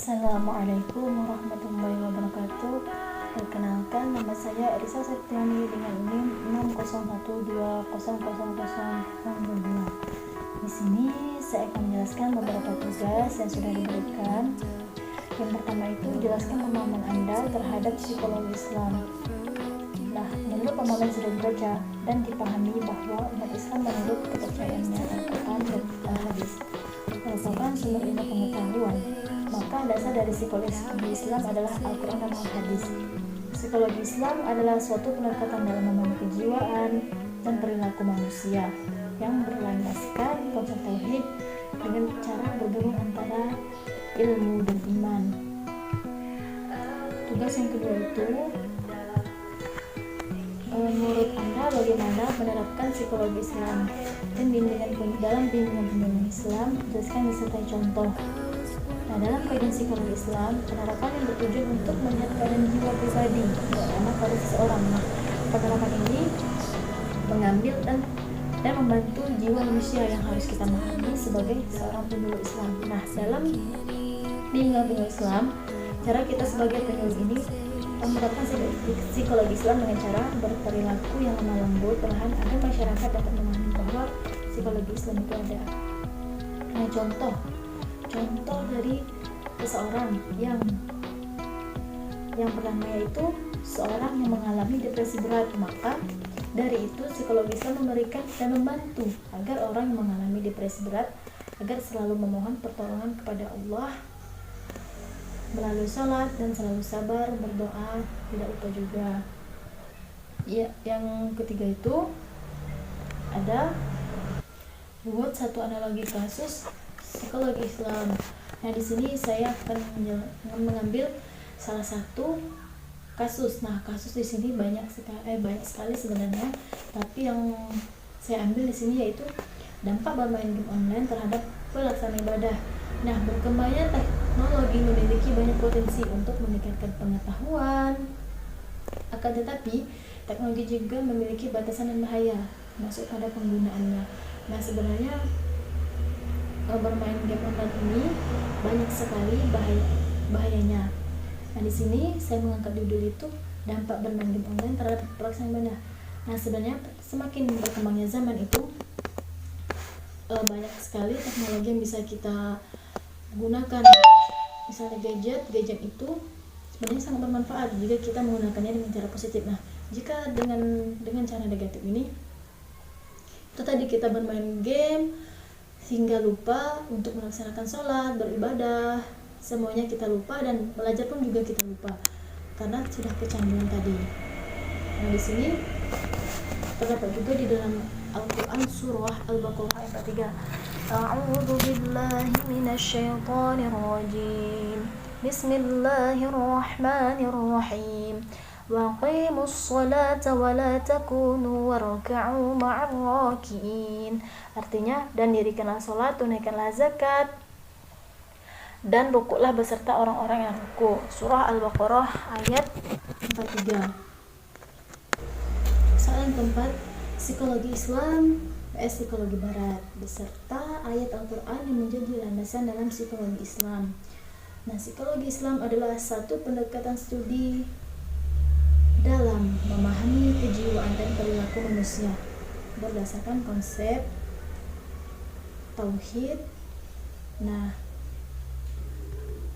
Assalamualaikum warahmatullahi wabarakatuh. Perkenalkan, nama saya Elisa Septiani dengan NIM 601200002. Di sini saya akan menjelaskan beberapa tugas yang sudah diberikan. Yang pertama itu, jelaskan pemahaman Anda terhadap psikologi Islam. Nah, menurut pemahaman sudah dibaca dan dipahami bahwa umat Islam menurut kepercayaannya Al-Quran dan Hadis merupakan sumber ilmu pengetahuan. Maka dasar dari psikologi Islam adalah Al-Quran dan Al-Hadis. Psikologi Islam adalah suatu pendekatan dalam memahami kejiwaan dan perilaku manusia yang berlandaskan konsep tauhid dengan cara bergabung antara ilmu dan iman. Tugas yang kedua itu, menurut Anda bagaimana menerapkan psikologi Islam dan dalam bimbingan Islam, jelaskan disertai contoh. Nah, dalam kajian psikologi Islam, penerapan yang bertujuan untuk melihat keadaan jiwa pribadi dan anak pada seseorang. Nah, penerapan ini mengambil dan membantu jiwa manusia yang harus kita pahami sebagai seorang penyuluh Islam. Nah, dalam bimbingan Islam, cara kita sebagai penyuluh ini menerapkan psikologi Islam dengan cara berperilaku yang lemah lembut, perlahan agar masyarakat dapat memahami bahwa psikologi Islam itu ada. Nah, contoh dari seseorang yang pertama yaitu seorang yang mengalami depresi berat. Maka dari itu psikologi Islam memberikan dan membantu agar orang yang mengalami depresi berat agar selalu memohon pertolongan kepada Allah melalui sholat dan selalu sabar berdoa, tidak lupa juga. Ya, yang ketiga itu ada buat satu analogi kasus psikologi Islam. Nah, di sini saya akan mengambil salah satu kasus. Nah, kasus di sini banyak sekali sebenarnya, tapi yang saya ambil di sini yaitu dampak bermain game online terhadap pelaksanaan ibadah. Nah, berkembangnya teknologi memiliki banyak potensi untuk meningkatkan pengetahuan. Akan tetapi, teknologi juga memiliki batasan dan bahaya masuk pada penggunaannya. Nah, sebenarnya bermain game online ini banyak sekali bahayanya. Nah, di sini saya mengangkat judul itu dampak bermain game online terhadap pelaksanaan ibadah. Nah, sebenarnya semakin berkembangnya zaman itu banyak sekali teknologi yang bisa kita gunakan. Misalnya gadget itu sebenarnya sangat bermanfaat jika kita menggunakannya dengan cara positif. Nah, jika dengan cara negatif ini, itu tadi kita bermain game sehingga lupa untuk melaksanakan sholat, beribadah, semuanya kita lupa, dan belajar pun juga kita lupa karena sudah kecanduan tadi. Nah, di sini terdapat juga di dalam Al-Quran surah Al-Baqarah ayat 3. A'udzu billahi minasyaitonir rajim. Bismillahirrahmanirrahim. Waqimus sholata wa la takunu warka'u ma'ar raki'in. Artinya, dan dirikanlah salat, tunaikanlah zakat, dan rukuklah beserta orang-orang yang rukuk. Surah Al-Baqarah ayat 43. Soalan keempat, psikologi Islam vs psikologi Barat beserta ayat Al-Quran yang menjadi landasan dalam psikologi Islam. Nah, psikologi Islam adalah satu pendekatan studi dalam memahami kejiwaan dan perilaku manusia berdasarkan konsep tauhid. Nah,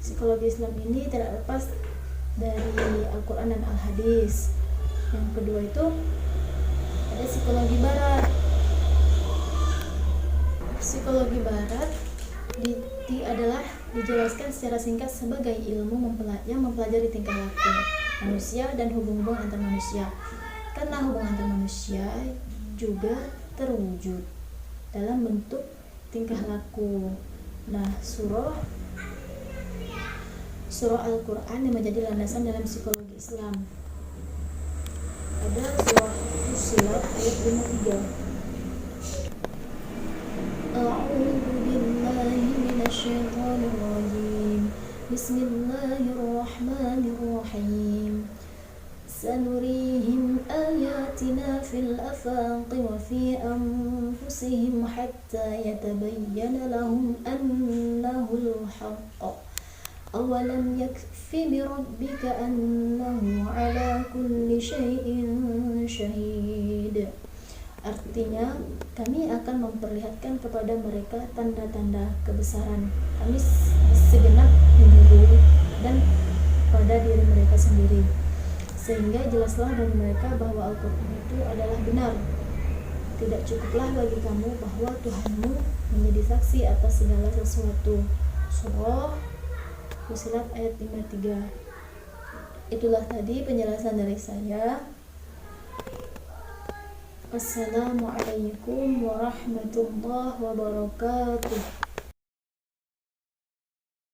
psikologi Islam ini tidak lepas dari Al-Quran dan Al-Hadis. Yang kedua itu ada psikologi Barat. Psikologi Barat adalah dijelaskan secara singkat sebagai ilmu yang mempelajari tingkah laku manusia dan hubungan antar manusia, karena hubungan antar manusia juga terwujud dalam bentuk tingkah laku. Nah, surah Al-Quran yang menjadi landasan dalam psikologi Islam ada surah Fussilat ayat 53. A'udzu billahi minasyaitonir rajim. Bismillahirrahmanirrahim. Sanurihim ayatina fil afaqi wa fi anfusihim hatta yatabayyana lahum annahu al-haqq. awalam yakfi bi rabbika annahu ala kulli syai'in syahid. Artinya, kami akan memperlihatkan kepada mereka tanda-tanda kebesaran kami segenap menghibur dan pada diri mereka sendiri, sehingga jelaslah bagi mereka bahwa Al-Quran itu adalah benar. Tidak cukuplah bagi kamu bahwa Tuhanmu menjadi saksi atas segala sesuatu. Surah Fussilat ayat 53. Itulah tadi penjelasan dari saya. Assalamualaikum warahmatullahi wabarakatuh.